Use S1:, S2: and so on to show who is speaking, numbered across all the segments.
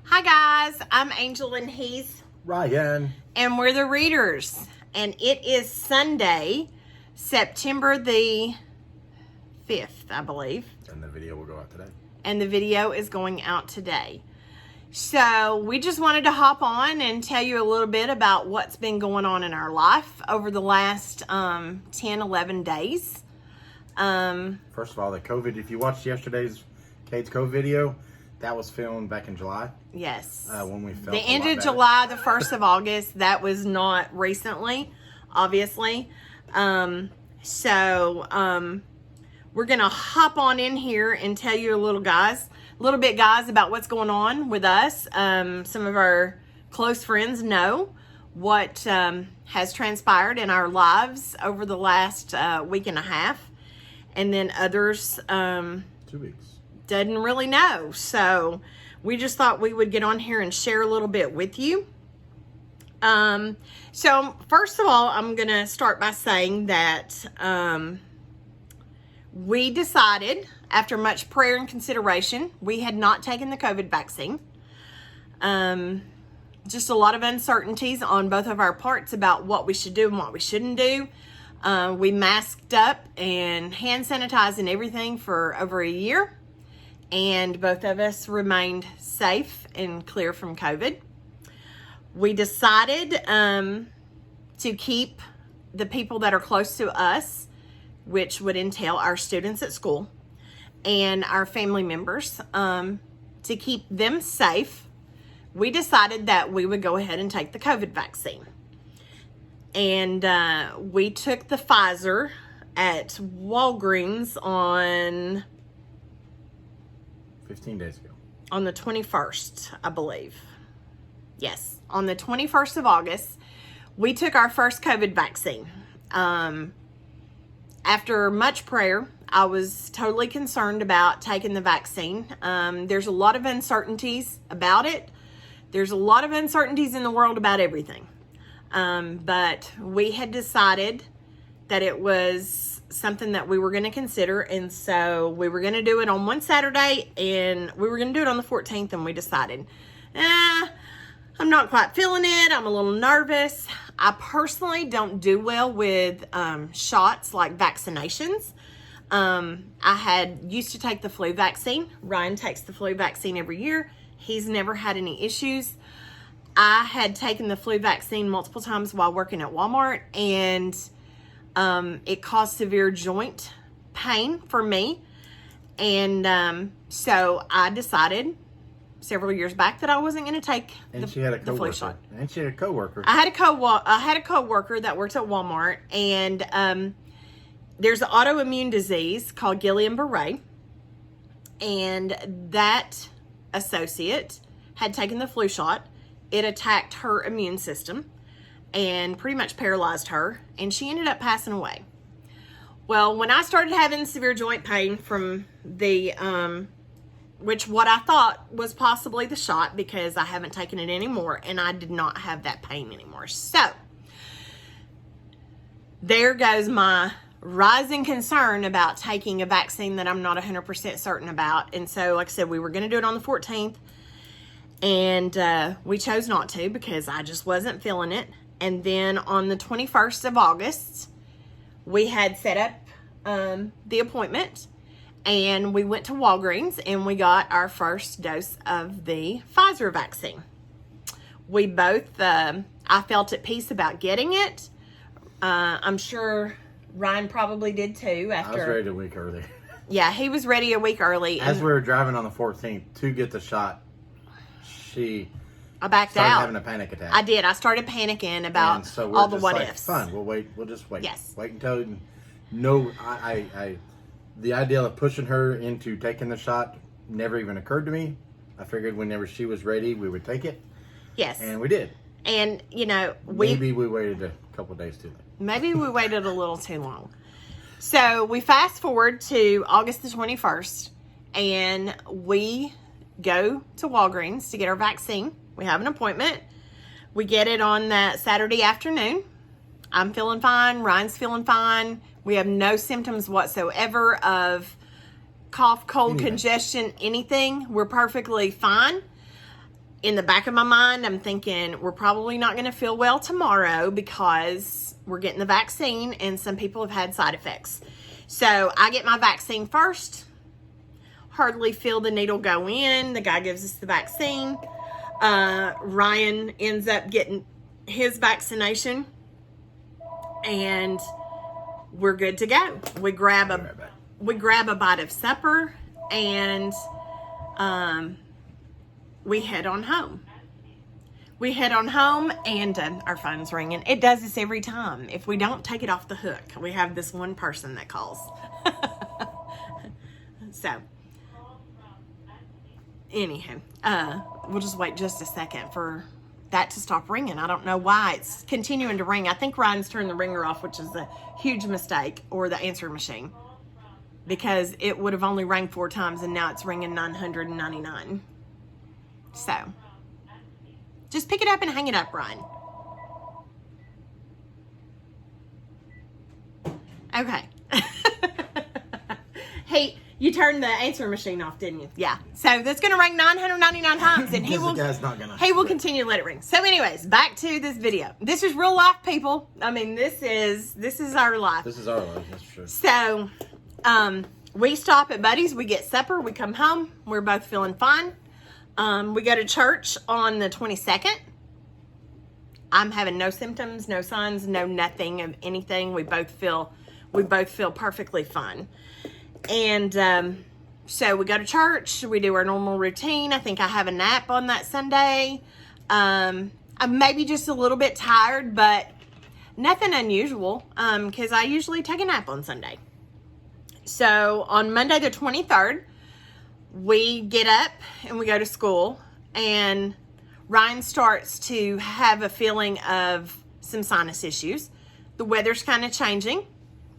S1: Hi guys, I'm Angel and he's
S2: Ryan.
S1: And we're the Readers. And it is Sunday, September the 5th, I believe.
S2: And the video will go out today.
S1: And the video is going out today. So we just wanted to hop on and tell you a little bit about what's been going on in our life over the last 10, 11 days.
S2: First of all, the COVID, if you watched yesterday's Kate's COVID video, that was filmed back in July.
S1: Yes.
S2: When we felt
S1: the end of July, the 1st of August. That was not recently, obviously. We're going to hop on in here and tell you a little bit, guys, about what's going on with us. Some of our close friends know what has transpired in our lives over the last week and a half. And then others
S2: 2 weeks.
S1: Doesn't really know. So we just thought we would get on here and share a little bit with you. So first of all, I'm going to start by saying that we decided, after much prayer and consideration, we had not taken the COVID vaccine. Just a lot of uncertainties on both of our parts about what we should do and what we shouldn't do. We masked up and hand sanitized and everything for over a year. And both of us remained safe and clear from COVID. We decided to keep the people that are close to us, which would entail our students at school and our family members, to keep them safe. We decided that we would go ahead and take the COVID vaccine. And we took the Pfizer at Walgreens on
S2: 15 days ago.
S1: On the 21st, I believe. Yes, on the 21st of August, we took our first COVID vaccine. After much prayer, I was totally concerned about taking the vaccine. There's a lot of uncertainties about it. There's a lot of uncertainties in the world about everything. But we had decided that it was something that we were going to consider, and so we were going to do it on one Saturday, and we were going to do it on the 14th, and we decided, I'm not quite feeling it. I'm a little nervous. I personally don't do well with shots like vaccinations. I used to take the flu vaccine. Ryan takes the flu vaccine every year. He's never had any issues. I had taken the flu vaccine multiple times while working at Walmart, and it caused severe joint pain for me. And so I decided several years back that I wasn't going to take the flu shot.
S2: And she had a coworker.
S1: I had a coworker that worked at Walmart, and there's an autoimmune disease called Guillain-Barré, and that associate had taken the flu shot. It attacked her immune system and pretty much paralyzed her, and she ended up passing away. Well, when I started having severe joint pain from the, what I thought was possibly the shot, because I haven't taken it anymore, and I did not have that pain anymore. So, there goes my rising concern about taking a vaccine that I'm not 100% certain about. And so, like I said, we were going to do it on the 14th. And we chose not to because I just wasn't feeling it. And then on the 21st of August, we had set up the appointment. And we went to Walgreens and we got our first dose of the Pfizer vaccine. We both, I felt at peace about getting it. I'm sure Ryan probably did too.
S2: I was ready a week early.
S1: Yeah, he was ready a week early.
S2: As we were driving on the 14th to get the shot,
S1: I backed
S2: started
S1: out.
S2: having a panic attack.
S1: I did. I started panicking about all the what ifs.
S2: Fine, we'll wait. We'll just wait.
S1: Yes.
S2: Wait until the idea of pushing her into taking the shot never even occurred to me. I figured whenever she was ready, we would take it.
S1: Yes.
S2: And we did.
S1: And
S2: maybe we waited a couple days too late.
S1: Maybe we waited a little too long. So we fast forward to August the 21st, and we go to Walgreens to get our vaccine. We have an appointment. We get it on that Saturday afternoon. I'm feeling fine. Ryan's feeling fine. We have no symptoms whatsoever of cough, cold, congestion, anything. We're perfectly fine. in the back of my mind, I'm thinking we're probably not going to feel well tomorrow because we're getting the vaccine and some people have had side effects. So I get my vaccine first. Hardly feel the needle go in. The guy gives us the vaccine. Ryan ends up getting his vaccination and we're good to go. We grab a bite of supper and we head on home. We head on home and our phone's ringing. It does this every time. If we don't take it off the hook, we have this one person that calls. So, anyhow, we'll just wait just a second for that to stop ringing. I don't know why it's continuing to ring. I think Ryan's turned the ringer off, which is a huge mistake, or the answering machine, because it would have only rang 4 times and now it's ringing 999. So, just pick it up and hang it up, Ryan. Okay. Hey, you turned the answering machine off, didn't you? Yeah. So that's going to ring 999 times, and he will continue to let it ring. So, anyways, back to this video. This is real life, people. I mean, this is our life.
S2: This is our life. That's true.
S1: So, we stop at Buddy's. We get supper. We come home. We're both feeling fine. We go to church on the 22nd. I'm having no symptoms, no signs, no nothing of anything. We both feel perfectly fine. And so we go to church. We do our normal routine. I think I have a nap on that Sunday. I'm maybe just a little bit tired, but nothing unusual because I usually take a nap on Sunday. So on Monday the 23rd, we get up and we go to school, and Ryan starts to have a feeling of some sinus issues. The weather's kind of changing.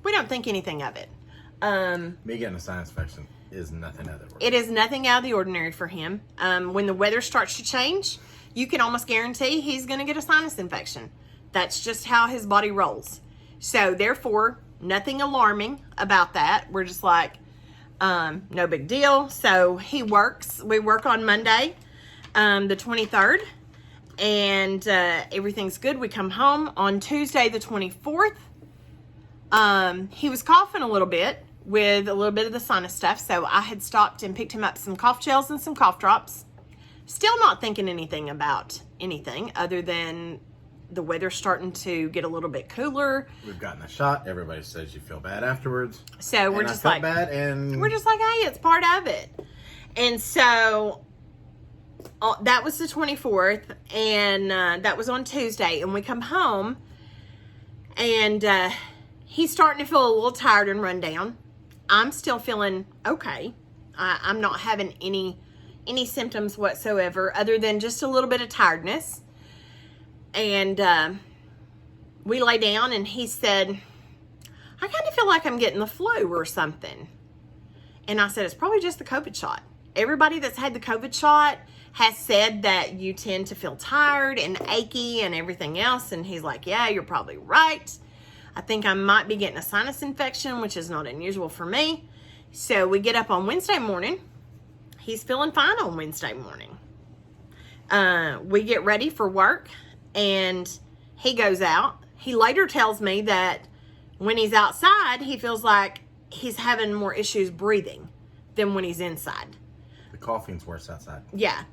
S1: We don't think anything of it.
S2: Me getting a sinus infection is nothing out of the ordinary.
S1: It is nothing out of the ordinary for him. When the weather starts to change, you can almost guarantee he's going to get a sinus infection. That's just how his body rolls. So therefore, nothing alarming about that. We're just like, no big deal. So we work on Monday, the 23rd, and everything's good. We come home on Tuesday, the 24th. He was coughing a little bit with a little bit of the sinus stuff. So I had stopped and picked him up some cough gels and some cough drops. Still not thinking anything about anything other than the weather's starting to get a little bit cooler.
S2: We've gotten a shot. Everybody says you feel bad afterwards.
S1: So we're just like,
S2: bad, and
S1: we're just like, hey, it's part of it. And so that was the 24th, and that was on Tuesday. And we come home, and he's starting to feel a little tired and run down. I'm still feeling okay. I'm not having any symptoms whatsoever other than just a little bit of tiredness. And we lay down, and he said, I kind of feel like I'm getting the flu or something. And I said, it's probably just the COVID shot. Everybody that's had the COVID shot has said that you tend to feel tired and achy and everything else. And he's like, yeah, you're probably right. I think I might be getting a sinus infection, which is not unusual for me. So we get up on Wednesday morning. He's feeling fine on Wednesday morning. We get ready for work, and he goes out. He later tells me that when he's outside, he feels like he's having more issues breathing than when he's inside.
S2: The coughing's worse outside.
S1: Yeah.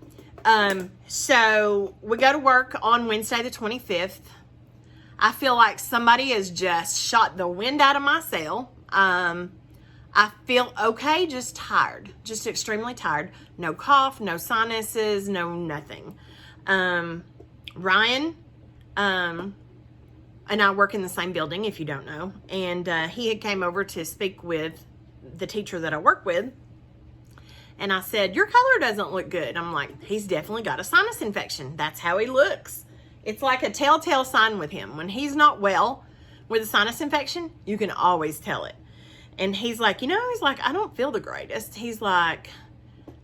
S1: So we go to work on Wednesday the 25th. I feel like somebody has just shot the wind out of my sail. I feel okay, just tired, just extremely tired. No cough, no sinuses, no nothing. Ryan and I work in the same building, if you don't know. And he had came over to speak with the teacher that I work with. And I said, your color doesn't look good. I'm like, he's definitely got a sinus infection. That's how he looks. It's like a telltale sign with him. When he's not well with a sinus infection, you can always tell it. And he's like, I don't feel the greatest. He's like,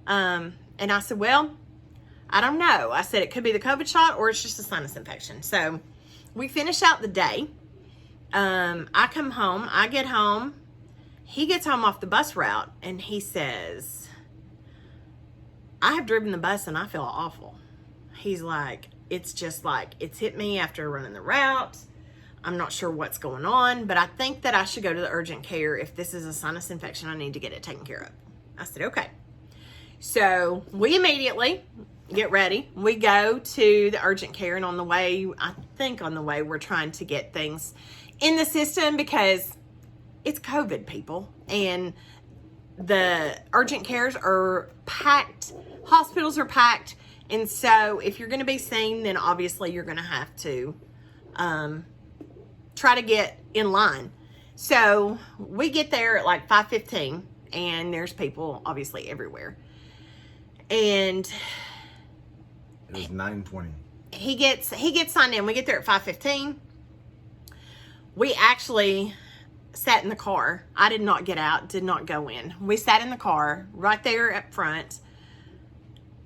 S1: and I said, well, I don't know. I said, it could be the COVID shot or it's just a sinus infection. So we finish out the day. I come home. I get home. He gets home off the bus route, and he says, I have driven the bus and I feel awful. He's like, it's just like, it's hit me after running the route. I'm not sure what's going on, but I think that I should go to the urgent care. If this is a sinus infection, I need to get it taken care of. I said, okay. So we immediately get ready. We go to the urgent care, and on the way, we're trying to get things in the system because it's COVID, people. And the urgent cares are packed. Hospitals are packed. And so if you're going to be seen, then obviously you're going to have to try to get in line. So we get there at like 5:15, and there's people obviously everywhere. And
S2: it was 9:20.
S1: He gets signed in. We get there at 5:15. We actually sat in the car. I did not get out, did not go in. We sat in the car right there up front.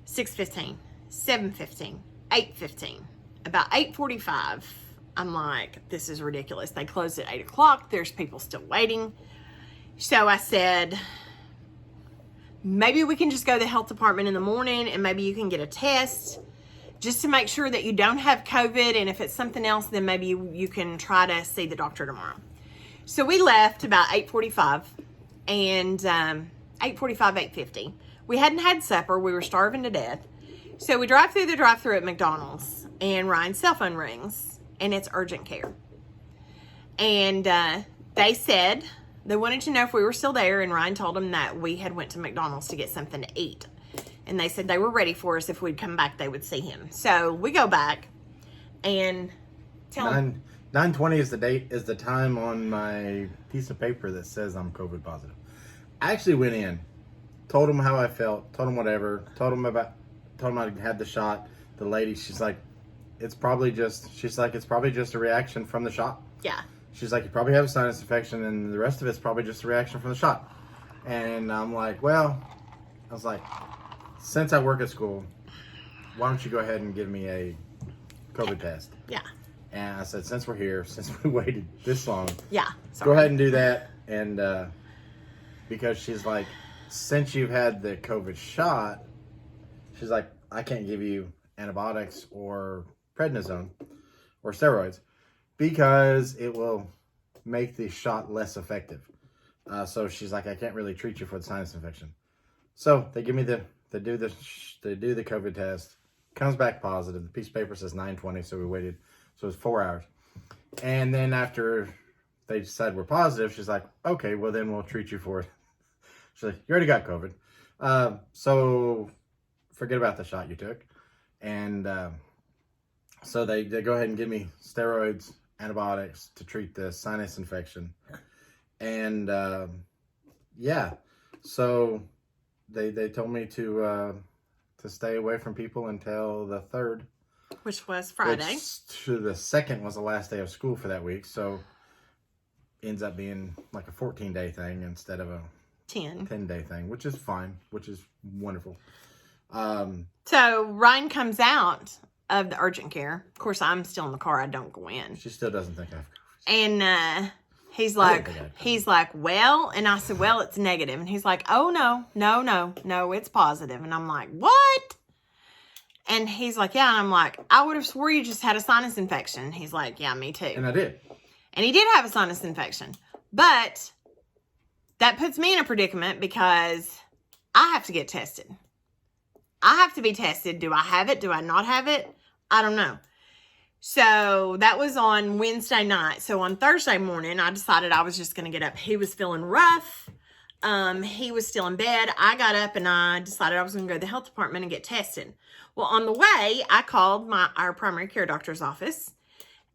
S1: 6:15, 7:15, 8:15. About 8:45, I'm like, this is ridiculous. They closed at 8 o'clock. There's people still waiting. So I said, maybe we can just go to the health department in the morning, and maybe you can get a test just to make sure that you don't have COVID. And if it's something else, then maybe you can try to see the doctor tomorrow. So we left about 8:45, and 8:45, 8:50. We hadn't had supper. We were starving to death. So we drive through the drive-thru at McDonald's, and Ryan's cell phone rings, and it's urgent care. And they said they wanted to know if we were still there, and Ryan told them that we had went to McDonald's to get something to eat. And they said they were ready for us. If we'd come back, they would see him. So we go back and tell him.
S2: 9:20 is the time on my piece of paper that says I'm COVID positive. I actually went in, told him how I felt, told him whatever, told him I had the shot. The lady, she's like, it's probably just a reaction from the shot.
S1: Yeah.
S2: She's like, you probably have a sinus infection, and the rest of it's probably just a reaction from the shot. And I'm like, well, I was like, since I work at school, why don't you go ahead and give me a COVID test?
S1: Yeah.
S2: And I said, since we're here, since we waited this long,
S1: yeah,
S2: go ahead and do that. And because she's like, since you've had the COVID shot, she's like, I can't give you antibiotics or prednisone or steroids because it will make the shot less effective. So she's like, I can't really treat you for the sinus infection. So they give me they do the COVID test, comes back positive. The piece of paper says 9:20, so we waited. So it was 4 hours. And then after they said we're positive, she's like, okay, well then we'll treat you for it. She's like, you already got COVID. So forget about the shot you took. And so they go ahead and give me steroids, antibiotics to treat the sinus infection. And yeah, so they told me to stay away from people until the 3rd.
S1: Which was Friday.
S2: Which to the 2nd was the last day of school for that week. So ends up being like a 14-day thing instead of a 10-day thing, which is fine, which is wonderful.
S1: So Ryan comes out of the urgent care. Of course, I'm still in the car. I don't go in.
S2: She still doesn't think I've.
S1: And he's like, well, and I said, well, it's negative. And he's like, oh, no, it's positive. And I'm like, what? And he's like, yeah. And I'm like, I would have swore you just had a sinus infection. And he's like, yeah, me too.
S2: And I did.
S1: And he did have a sinus infection. But that puts me in a predicament because I have to get tested. I have to be tested. Do I have it? Do I not have it? I don't know. So that was on Wednesday night. So on Thursday morning, I decided I was just going to get up. He was feeling rough. He was still in bed. I got up and I decided I was going to go to the health department and get tested. Well, on the way, I called our primary care doctor's office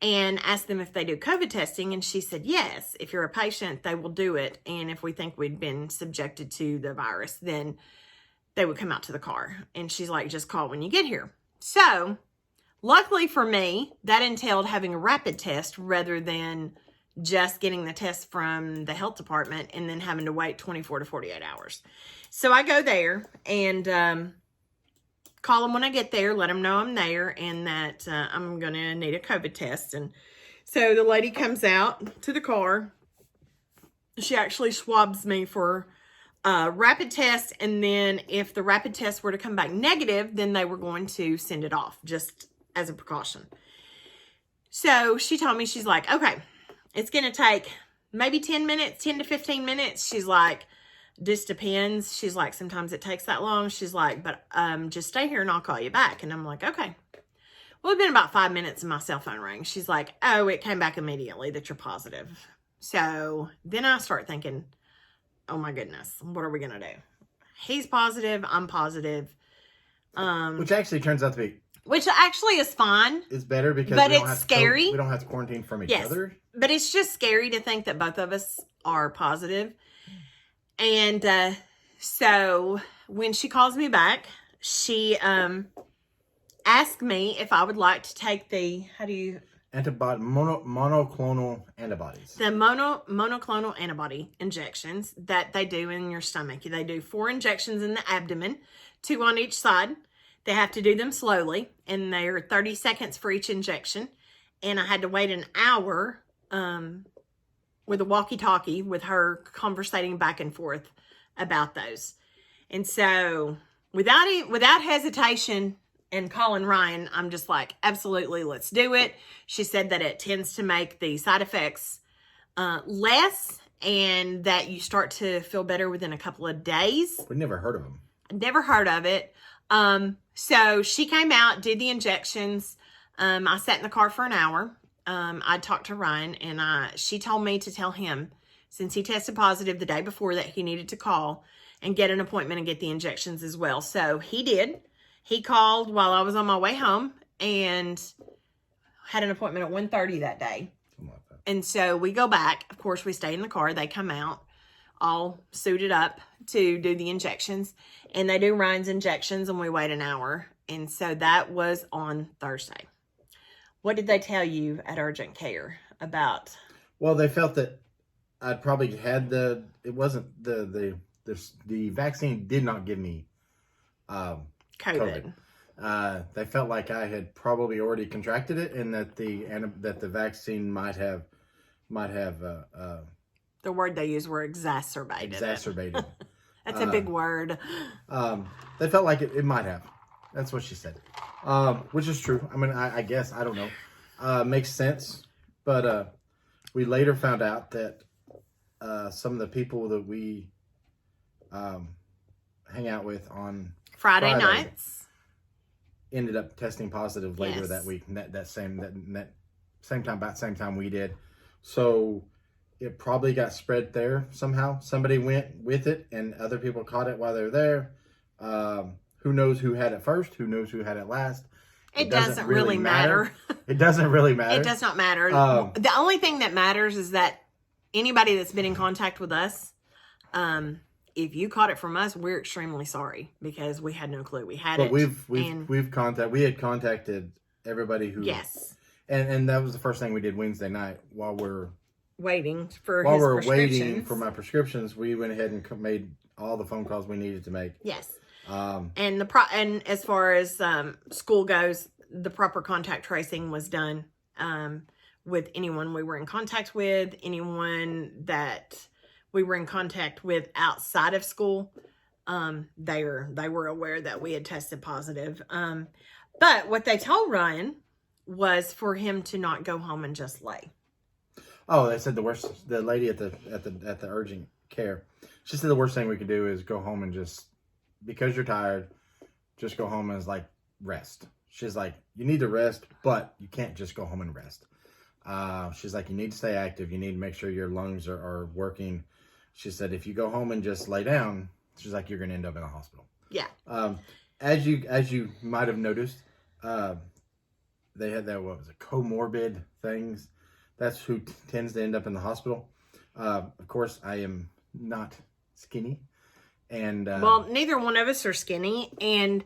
S1: and asked them if they do COVID testing. And she said, yes, if you're a patient, they will do it. And if we think we'd been subjected to the virus, then they would come out to the car. And she's like, just call when you get here. So luckily for me, that entailed having a rapid test rather than just getting the test from the health department and then having to wait 24 to 48 hours. So I go there and call them when I get there, let them know I'm there and that I'm going to need a COVID test. And so the lady comes out to the car. She actually swabs me for rapid test, and then if the rapid test were to come back negative, then they were going to send it off just as a precaution. So she told me, she's like, okay, it's going to take maybe 10 minutes, 10 to 15 minutes. She's like, this depends. She's like, sometimes it takes that long. She's like, but just stay here and I'll call you back. And I'm like, okay. Well, it'd been about 5 minutes and my cell phone rang. She's like, oh, it came back immediately that you're positive. So then I start thinking, oh my goodness, what are we going to do? He's positive. I'm positive.
S2: Which actually turns out to be.
S1: Which actually is fine.
S2: It's better because
S1: but it's scary.
S2: We don't have to quarantine from each other.
S1: But it's just scary to think that both of us are positive. And so when she calls me back, she asked me if I would like to take the,
S2: monoclonal antibodies.
S1: The monoclonal antibody injections that they do in your stomach. They do 4 injections in the abdomen, 2 on each side. They have to do them slowly, and they're 30 seconds for each injection. And I had to wait an hour with a walkie-talkie with her conversating back and forth about those. And so without hesitation and calling Ryan, I'm just like, absolutely, let's do it. She said that it tends to make the side effects less, and that you start to feel better within a couple of days.
S2: We never heard of them.
S1: Never heard of it. So she came out, did the injections. I sat in the car for an hour. I talked to Ryan, and she told me to tell him, since he tested positive the day before, that he needed to call and get an appointment and get the injections as well. So he did. He called while I was on my way home and had an appointment at 1:30 that day. And so we go back. Of course, we stay in the car. They come out all suited up to do the injections, and they do Ryan's injections, and we wait an hour. And so that was on Thursday. What did they tell you at urgent care about?
S2: Well, they felt that I'd probably had it wasn't the vaccine did not give me COVID. They felt like I had probably already contracted it, and that the vaccine might have
S1: the word they used were exacerbated. That's a big word.
S2: They felt like it might have. That's what she said. Which is true. I mean, I guess, I don't know. Makes sense. But we later found out that some of the people that we hang out with on
S1: Friday nights
S2: ended up testing positive later that week. That same time we did. So it probably got spread there somehow. Somebody went with it, and other people caught it while they were there. Who knows who had it first? Who knows who had it last?
S1: It doesn't really matter.
S2: It doesn't really matter.
S1: It does not matter. The only thing that matters is that anybody that's been in contact with us, if you caught it from us, we're extremely sorry, because we had no clue we had it.
S2: But we had contacted everybody who.
S1: Yes.
S2: And that was the first thing we did Wednesday night while we're
S1: waiting for
S2: my prescriptions. We went ahead and made all the phone calls we needed to make.
S1: Yes. And as far as school goes, the proper contact tracing was done with anyone we were in contact with, anyone that we were in contact with outside of school. They were aware that we had tested positive. But what they told Ryan was for him to not go home and just lay.
S2: Oh, they said the worst. The lady at the urgent care, she said the worst thing we could do is go home and just, because you're tired, just go home and rest. She's like, you need to rest, but you can't just go home and rest. She's like, you need to stay active. You need to make sure your lungs are working. She said, if you go home and just lay down, she's like, you're going to end up in a hospital.
S1: Yeah.
S2: As you might have noticed, they had that, comorbid things. That's who tends to end up in the hospital. Of course, I am not skinny. And
S1: well, neither one of us are skinny. And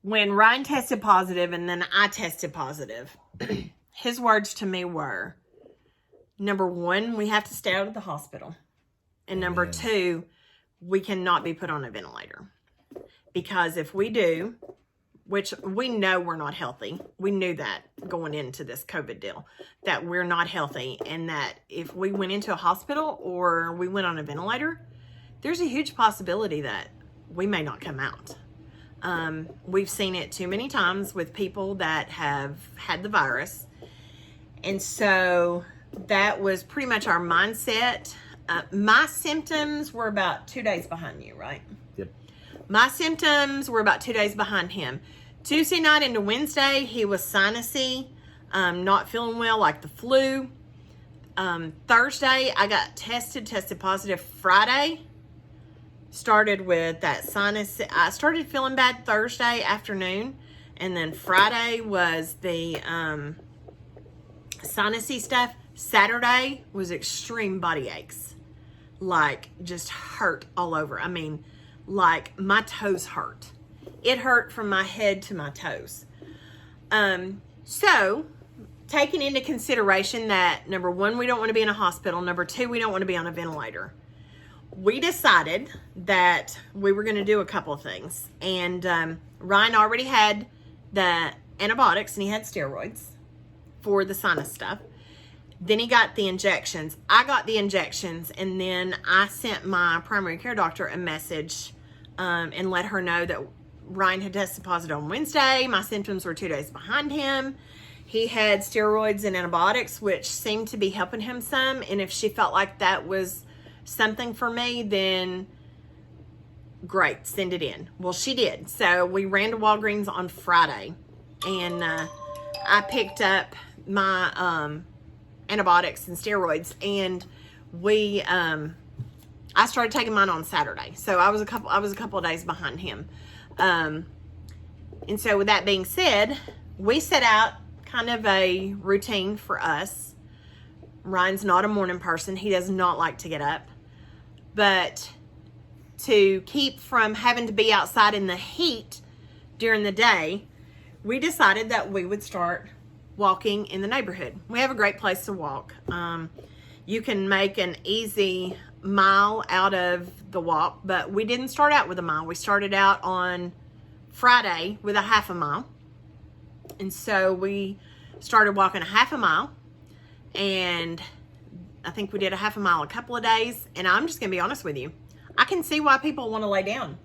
S1: when Ryan tested positive and then I tested positive, his words to me were, number one, we have to stay out of the hospital. And number two, we cannot be put on a ventilator. Because if we do, which we know we're not healthy. We knew that going into this COVID deal, that we're not healthy, and that if we went into a hospital or we went on a ventilator, there's a huge possibility that we may not come out. We've seen it too many times with people that have had the virus. And so that was pretty much our mindset. My symptoms were about 2 days behind you, right?
S2: Yep.
S1: My symptoms were about 2 days behind him. Tuesday night into Wednesday, he was sinusy, not feeling well, like the flu. Thursday, I got tested positive. Friday, started with that sinus. I started feeling bad Thursday afternoon, and then Friday was the sinusy stuff. Saturday was extreme body aches, like just hurt all over. I mean, like my toes hurt. It hurt from my head to my toes. So taking into consideration that, number one, we don't want to be in a hospital. Number two, we don't want to be on a ventilator. We decided that we were going to do a couple of things. And Ryan already had the antibiotics and he had steroids for the sinus stuff. Then he got the injections. I got the injections, and then I sent my primary care doctor a message and let her know that Ryan had tested positive on Wednesday. My symptoms were 2 days behind him. He had steroids and antibiotics, which seemed to be helping him some. And if she felt like that was something for me, then great, send it in. Well, she did. So we ran to Walgreens on Friday, and I picked up my antibiotics and steroids, and I started taking mine on Saturday. So I was a couple of days behind him. And so with that being said, we set out kind of a routine for us. Ryan's not a morning person. He does not like to get up. But to keep from having to be outside in the heat during the day, we decided that we would start walking in the neighborhood. We have a great place to walk. You can make an easy mile out of the walk, but we didn't start out with a mile. We started out on Friday with a half a mile. And so we started walking a half a mile, and I think we did a half a mile a couple of days. And I'm just going to be honest with you. I can see why people want to lay down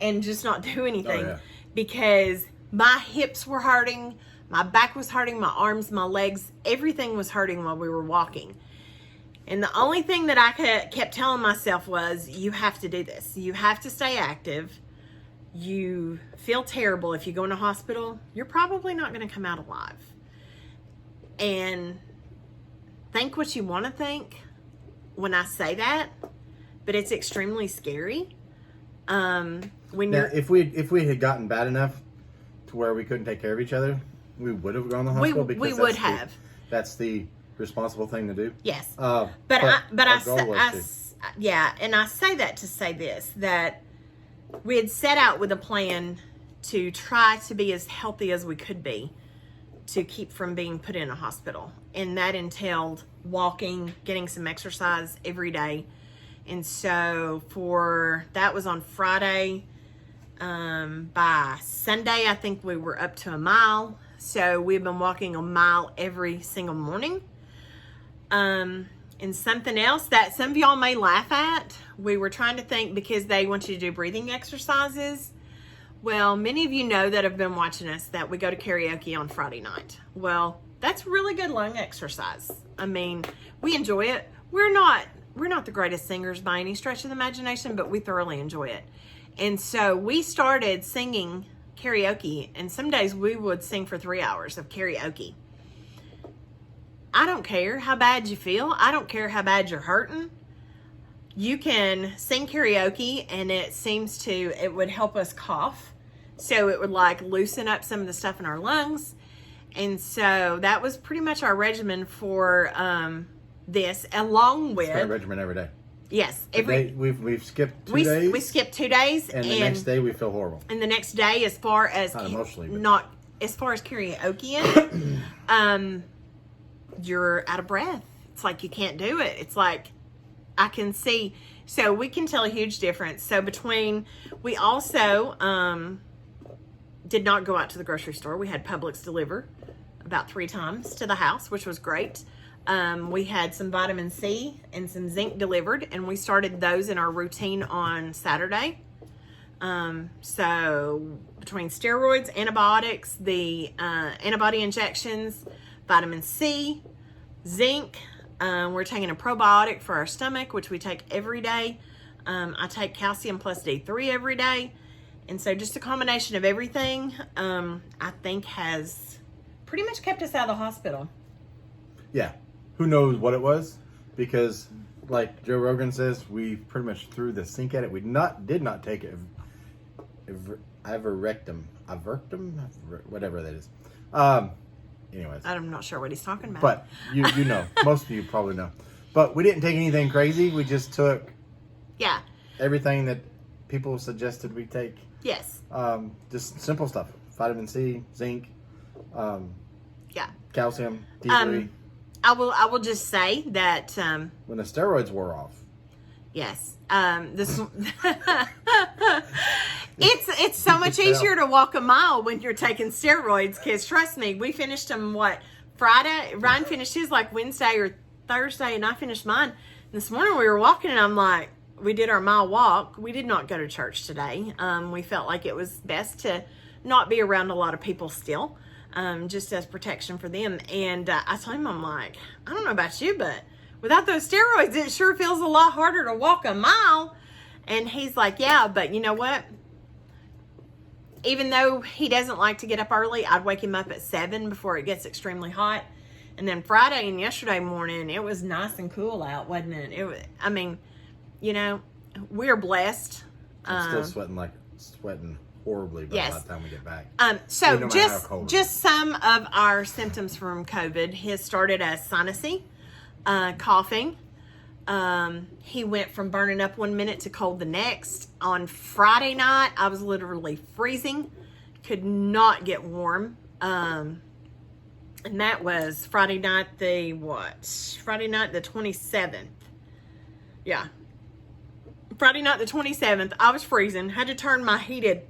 S1: and just not do anything.
S2: Oh, yeah.
S1: Because my hips were hurting, my back was hurting, my arms, my legs, everything was hurting while we were walking. And the only thing that I kept telling myself was, you have to do this. You have to stay active. You feel terrible if you go in a hospital. You're probably not going to come out alive. And think what you want to think when I say that, but it's extremely scary.
S2: If we had gotten bad enough to where we couldn't take care of each other, we would have gone to the hospital.
S1: We would have.
S2: That's the responsible thing to do.
S1: Yes.
S2: And
S1: I say that to say this, that we had set out with a plan to try to be as healthy as we could be to keep from being put in a hospital. And that entailed walking, getting some exercise every day. And so that was on Friday. By Sunday, I think we were up to a mile. So we've been walking a mile every single morning. And something else that some of y'all may laugh at, we were trying to think, because they want you to do breathing exercises. Well, many of you know that have been watching us that we go to karaoke on Friday night. Well, that's really good lung exercise. I mean, we enjoy it. We're not the greatest singers by any stretch of the imagination, but we thoroughly enjoy it. And so we started singing karaoke, and some days we would sing for 3 hours of karaoke. I don't care how bad you feel. I don't care how bad you're hurting. You can sing karaoke, and it would help us cough. So it would like loosen up some of the stuff in our lungs. And so that was pretty much our regimen for this, along with...
S2: It's my regimen every day.
S1: Yes.
S2: We've skipped 2 days.
S1: We skipped 2 days.
S2: And the next day we feel horrible.
S1: And the next day, as far as...
S2: Not emotionally, but...
S1: Not as far as karaoke, you're out of breath. It's like you can't do it. It's like I can see. So we can tell a huge difference. So we also did not go out to the grocery store. We had Publix deliver about 3 times to the house, which was great. We had some vitamin C and some zinc delivered, and we started those in our routine on Saturday. So between steroids, antibiotics, the antibody injections, vitamin C, zinc, we're taking a probiotic for our stomach, which we take every day. I take calcium plus D3 every day. And so just a combination of everything, I think has pretty much kept us out of the hospital.
S2: Yeah. Who knows what it was? Because, like Joe Rogan says, we pretty much threw the sink at it. We did not take it. Ivermectin, whatever that is. Anyways,
S1: I'm not sure what he's talking about.
S2: but you know, most of you probably know. But we didn't take anything crazy. We just took
S1: yeah,
S2: everything that people suggested we take.
S1: yes,
S2: Just simple stuff: vitamin C, zinc,
S1: yeah.
S2: calcium, D3.
S1: I will just say that
S2: When the steroids wore off,
S1: yes, this it's so much easier to walk a mile when you're taking steroids. Because trust me, we finished them Friday. Ryan finished his like Wednesday or Thursday, and I finished mine. And this morning we were walking, and I'm like, we did our mile walk. We did not go to church today. We felt like it was best to not be around a lot of people still, just as protection for them. And I told him, I'm like, I don't know about you, but without those steroids, it sure feels a lot harder to walk a mile. And he's like, yeah, but you know what? Even though he doesn't like to get up early, I'd wake him up at 7 before it gets extremely hot. And then Friday and yesterday morning, it was nice and cool out, wasn't it? It was, I mean, you know, we're blessed.
S2: I'm still sweating horribly by
S1: yes.
S2: the time we get back.
S1: So
S2: no matter how cold it is.
S1: just some of our symptoms from COVID. His started as sinusy, coughing. He went from burning up 1 minute to cold the next. On Friday night, I was literally freezing, could not get warm. And that was Friday night the 27th. Yeah. Friday night the 27th, I was freezing. Had to turn my heated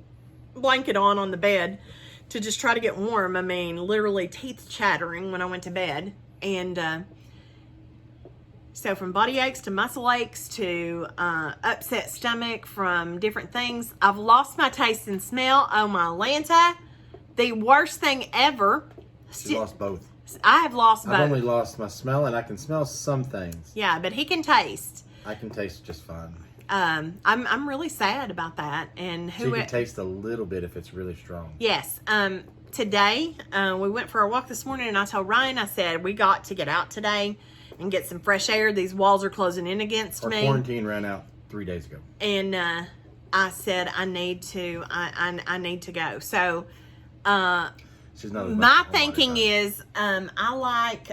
S1: blanket on the bed to just try to get warm. I mean, literally teeth chattering when I went to bed. And so from body aches to muscle aches to upset stomach from different things. I've lost my taste and smell. Oh my Lanta. The worst thing ever.
S2: She lost both.
S1: I have lost both.
S2: I've only lost my smell, and I can smell some things.
S1: Yeah, but he can taste.
S2: I can taste just fine.
S1: I'm really sad about that. And
S2: She can taste a little bit if it's really strong.
S1: Yes. Today, we went for a walk this morning, and I told Ryan, I said, we got to get out today and get some fresh air. These walls are closing in against me.
S2: Our quarantine ran out 3 days ago.
S1: And I said, I need to go. So
S2: She's not as
S1: my
S2: much
S1: thinking is I like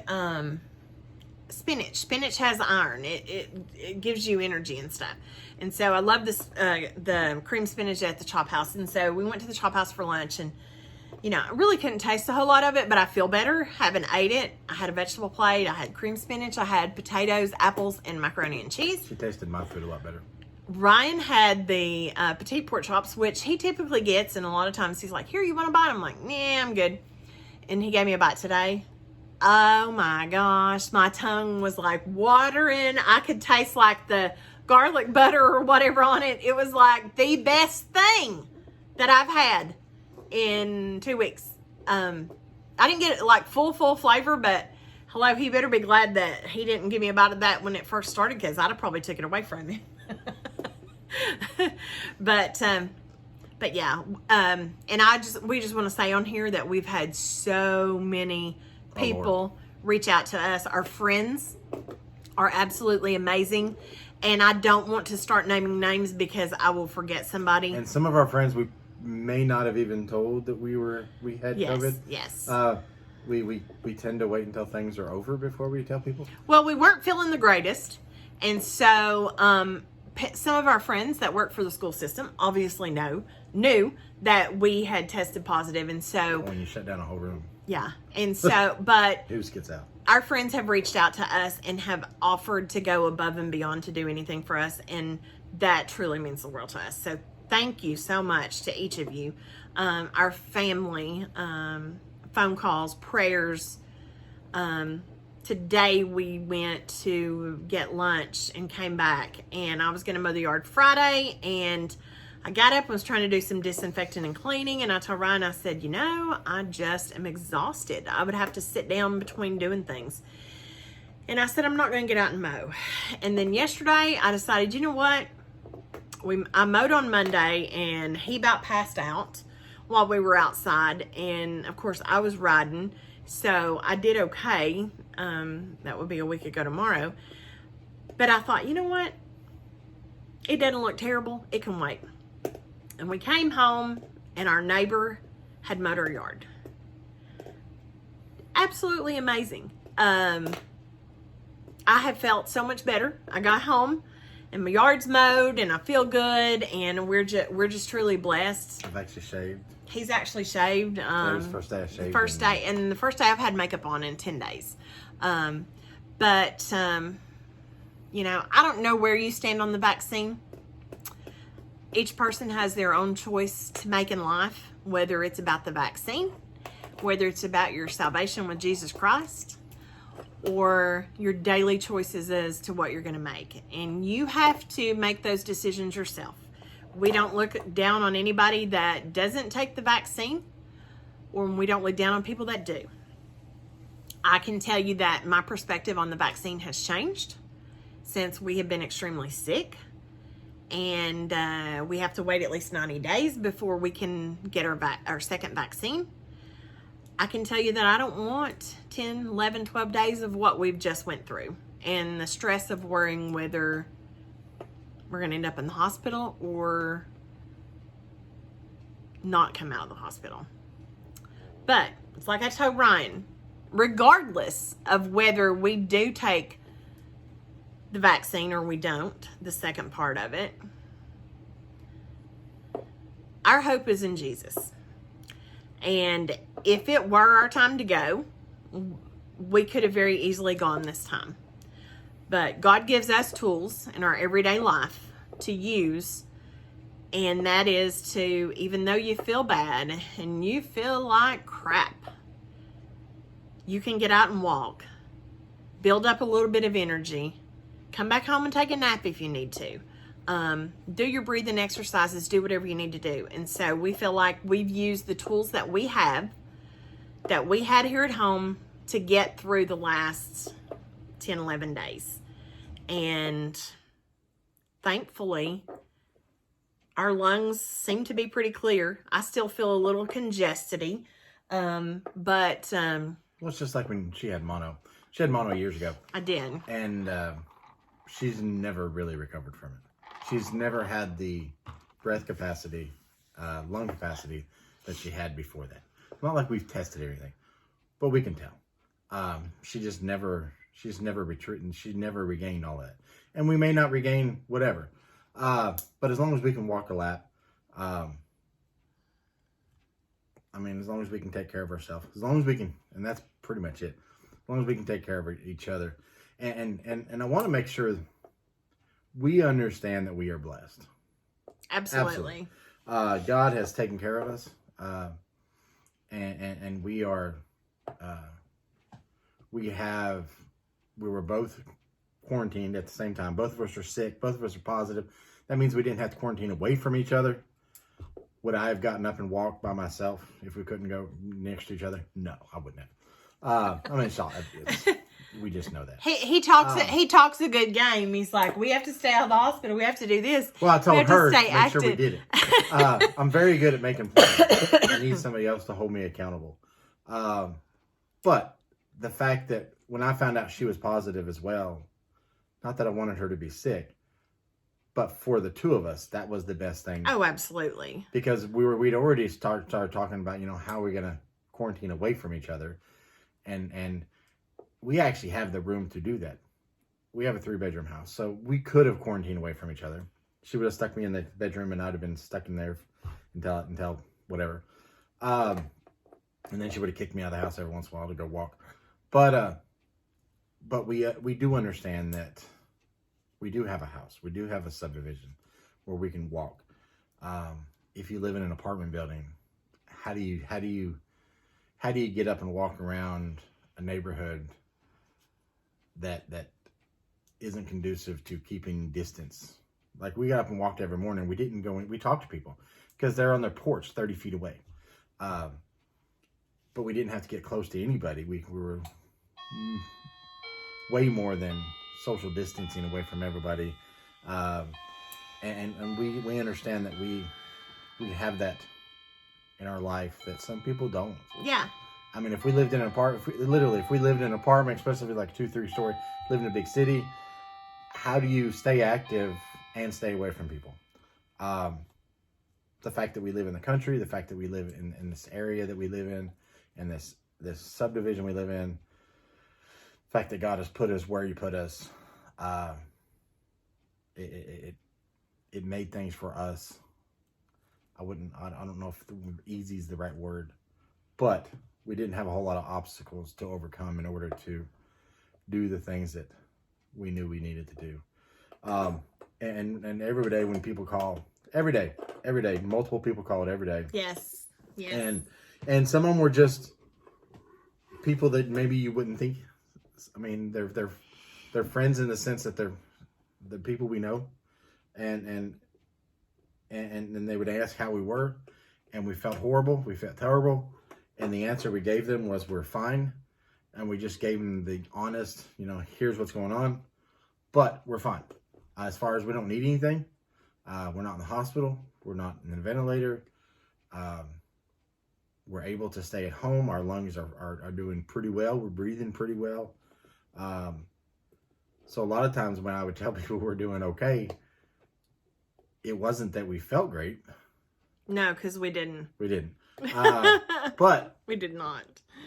S1: spinach. Spinach has iron. It gives you energy and stuff. And so I love this the cream spinach at the Chop House. And so we went to the Chop House for lunch, and you know, I really couldn't taste a whole lot of it, but I feel better having ate it. I had a vegetable plate. I had cream spinach. I had potatoes, apples, and macaroni and cheese.
S2: She tasted my food a lot better.
S1: Ryan had the petite pork chops, which he typically gets, and a lot of times he's like, here, you want a bite? I'm like, nah, I'm good. And he gave me a bite today. Oh my gosh, my tongue was like watering. I could taste like the garlic butter or whatever on it. It was like the best thing that I've had in 2 weeks. I didn't get like full flavor, but hello, he better be glad that he didn't give me a bite of that when it first started, because I'd have probably took it away from him. But yeah, and we just want to say on here that we've had so many people reach out to us. Our friends are absolutely amazing, and I don't want to start naming names because I will forget somebody.
S2: And some of our friends we may not have even told that we had COVID.
S1: Yes.
S2: We tend to wait until things are over before we tell people.
S1: Well, we weren't feeling the greatest, and so some of our friends that work for the school system obviously knew that we had tested positive, and so
S2: when you shut down a whole room.
S1: Yeah, and so but
S2: news gets out.
S1: Our friends have reached out to us and have offered to go above and beyond to do anything for us, and that truly means the world to us. So thank you so much to each of you, our family, phone calls, prayers, today we went to get lunch and came back, and I was going to mow the yard Friday, and I got up and was trying to do some disinfecting and cleaning, and I told Ryan, I said, I just am exhausted. I would have to sit down between doing things. And I said, I'm not going to get out and mow. And then yesterday I decided, you know what? I mowed on Monday, and he about passed out while we were outside. And of course I was riding, so I did okay. That would be a week ago tomorrow. But I thought, you know what? It doesn't look terrible. It can wait. And we came home, and our neighbor had mowed our yard. Absolutely amazing. I have felt so much better. I got home, and my yard's mowed, and I feel good, and we're just truly blessed.
S2: I've actually shaved.
S1: He's actually shaved.
S2: It was the first day I shaved.
S1: The first day I've had makeup on in 10 days. I don't know where you stand on the vaccine. Each person has their own choice to make in life, whether it's about the vaccine, whether it's about your salvation with Jesus Christ, or your daily choices as to what you're going to make. And you have to make those decisions yourself. We don't look down on anybody that doesn't take the vaccine, or we don't look down on people that do. I can tell you that my perspective on the vaccine has changed since we have been extremely sick. And we have to wait at least 90 days before we can get our second vaccine. I can tell you that I don't want 10, 11, 12 days of what we've just went through. And the stress of worrying whether we're going to end up in the hospital or not come out of the hospital. But it's like I told Ryan, regardless of whether we do take the vaccine or we don't, the second part of it, our hope is in Jesus. And if it were our time to go, we could have very easily gone this time. But God gives us tools in our everyday life to use, and that is to, even though you feel bad and you feel like crap, you can get out and walk, build up a little bit of energy, come back home and take a nap if you need to. Do your breathing exercises, do whatever you need to do. And so we feel like we've used the tools that we have, that we had here at home, to get through the last 10, 11 days. And thankfully, our lungs seem to be pretty clear. I still feel a little congested, but
S2: Well, it's just like when she had mono. She had mono years ago.
S1: I did.
S2: And she's never really recovered from it. She's never had the breath capacity, lung capacity that she had before that. Not like we've tested everything, but we can tell. She's never retreated. She never regained all that. And we may not regain whatever. But as long as we can walk a lap, as long as we can take care of ourselves, as long as we can, and that's pretty much it. As long as we can take care of each other. And I want to make sure we understand that we are blessed.
S1: Absolutely.
S2: God has taken care of us. And we are, we were both quarantined at the same time. Both of us are sick. Both of us are positive. That means we didn't have to quarantine away from each other. Would I have gotten up and walked by myself if we couldn't go next to each other? No, I wouldn't have. We just know that.
S1: He talks a good game. He's like, we have to stay out of the hospital. We have to do this.
S2: Well, I told her to make sure we did it. I'm very good at making plans. I need somebody else to hold me accountable. But the fact that when I found out she was positive as well, not that I wanted her to be sick, but for the two of us, that was the best thing.
S1: Oh, absolutely.
S2: Because we'd already started talking about, how we're going to quarantine away from each other. And we actually have the room to do that. We have a 3-bedroom house, so we could have quarantined away from each other. She would have stuck me in the bedroom, and I'd have been stuck in there until whatever. And then she would have kicked me out of the house every once in a while to go walk. But we do understand that we do have a house. We do have a subdivision where we can walk. If you live in an apartment building, how do you get up and walk around a neighborhood that isn't conducive to keeping distance. Like, we got up and walked every morning. We didn't go in. We talked to people because they're on their porch 30 feet away. But we didn't have to get close to anybody. We were way more than social distancing away from everybody. And we understand that we have that in our life that some people don't.
S1: Yeah.
S2: I mean, if we lived in an apartment, if we lived in an apartment, especially like 2-3 story, live in a big city, how do you stay active and stay away from people? The fact that we live in the country, the fact that we live in this area that we live in, and this subdivision we live in, the fact that God has put us where He put us, it made things for us. I don't know if easy is the right word, but we didn't have a whole lot of obstacles to overcome in order to do the things that we knew we needed to do. And every day when people call, every day, multiple people call it every day.
S1: Yes. Yes.
S2: And some of them were just people that maybe you wouldn't think. I mean, they're friends in the sense that they're the people we know, and they would ask how we were, and we felt horrible. We felt terrible. And the answer we gave them was, we're fine. And we just gave them the honest, here's what's going on, but we're fine. As far as we don't need anything, we're not in the hospital. We're not in the ventilator. We're able to stay at home. Our lungs are doing pretty well. We're breathing pretty well. So a lot of times when I would tell people we're doing okay, it wasn't that we felt great.
S1: No, because we didn't.
S2: We didn't. But
S1: we did not.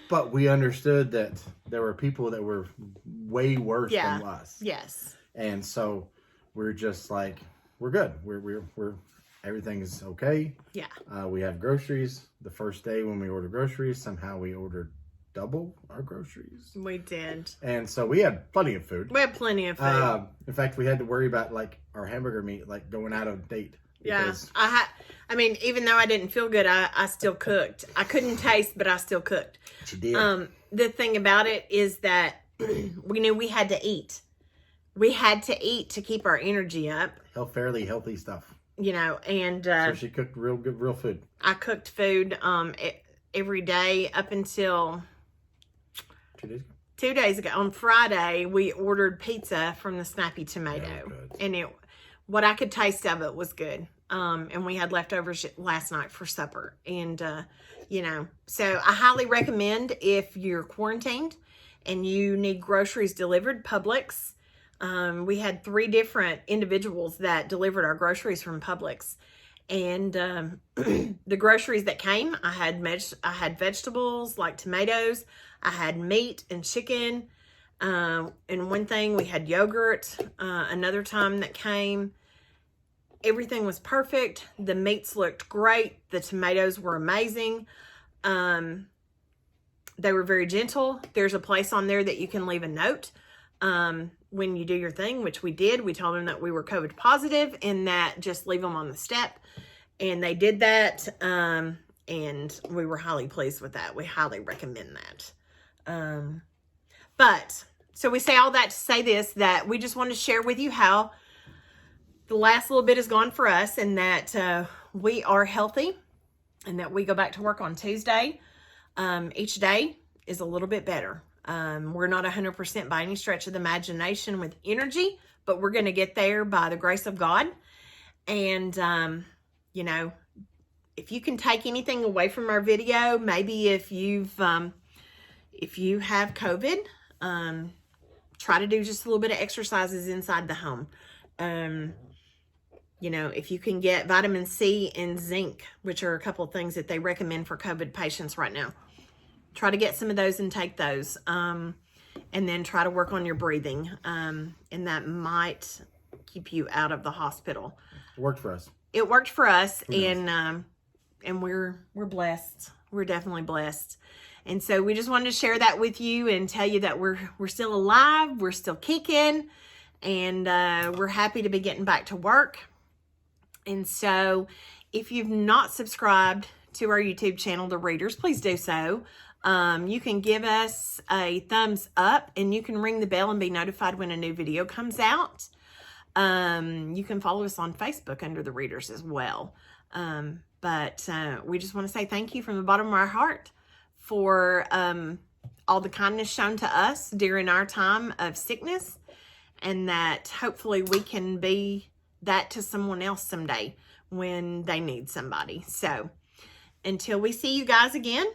S2: But we understood that there were people that were way worse than us.
S1: Yes.
S2: And so we're just like, we're good. We're everything's okay.
S1: Yeah.
S2: We have groceries. The first day when we ordered groceries, somehow we ordered double our groceries.
S1: We did.
S2: And so we had plenty of food.
S1: We had plenty of food.
S2: In fact, we had to worry about like our hamburger meat like going out of date.
S1: Yeah. I mean, even though I didn't feel good, I still cooked. I couldn't taste, but I still cooked.
S2: But you did.
S1: The thing about it is that we knew we had to eat. We had to eat to keep our energy up.
S2: Fairly healthy stuff.
S1: And
S2: so she cooked real food.
S1: I cooked food every day up until
S2: 2 days ago.
S1: 2 days ago. On Friday, we ordered pizza from the Snappy Tomato. And what I could taste of it was good. And we had leftovers last night for supper. And, so I highly recommend if you're quarantined and you need groceries delivered, Publix. We had 3 different individuals that delivered our groceries from Publix. And the groceries that came, I had vegetables like tomatoes. I had meat and chicken. And one thing, we had yogurt. Another time that came, everything was perfect. The meats looked great. The tomatoes were amazing. They were very gentle. There's a place on there that you can leave a note when you do your thing, which we did. We told them that we were COVID positive and that just leave them on the step. And they did that. And we were highly pleased with that. We highly recommend that. So we say all that to say this, that we just want to share with you how the last little bit is gone for us, and that we are healthy, and that we go back to work on Tuesday. Each day is a little bit better. We're not 100% by any stretch of the imagination with energy, but we're going to get there by the grace of God. And, if you can take anything away from our video, maybe if you have COVID, try to do just a little bit of exercises inside the home. If you can get vitamin C and zinc, which are a couple of things that they recommend for COVID patients right now, try to get some of those and take those. And then try to work on your breathing. And that might keep you out of the hospital.
S2: It worked for us.
S1: It worked for us. And we're blessed. We're definitely blessed. And so we just wanted to share that with you and tell you that we're still alive. We're still kicking. And we're happy to be getting back to work. And so if you've not subscribed to our YouTube channel, The Readers, please do so. You can give us a thumbs up, and you can ring the bell and be notified when a new video comes out. You can follow us on Facebook under The Readers as well. But we just want to say thank you from the bottom of our heart for all the kindness shown to us during our time of sickness, and that hopefully we can be that to someone else someday when they need somebody. So until we see you guys again,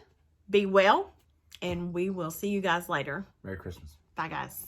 S1: be well, and we will see you guys later.
S2: Merry Christmas.
S1: Bye, guys.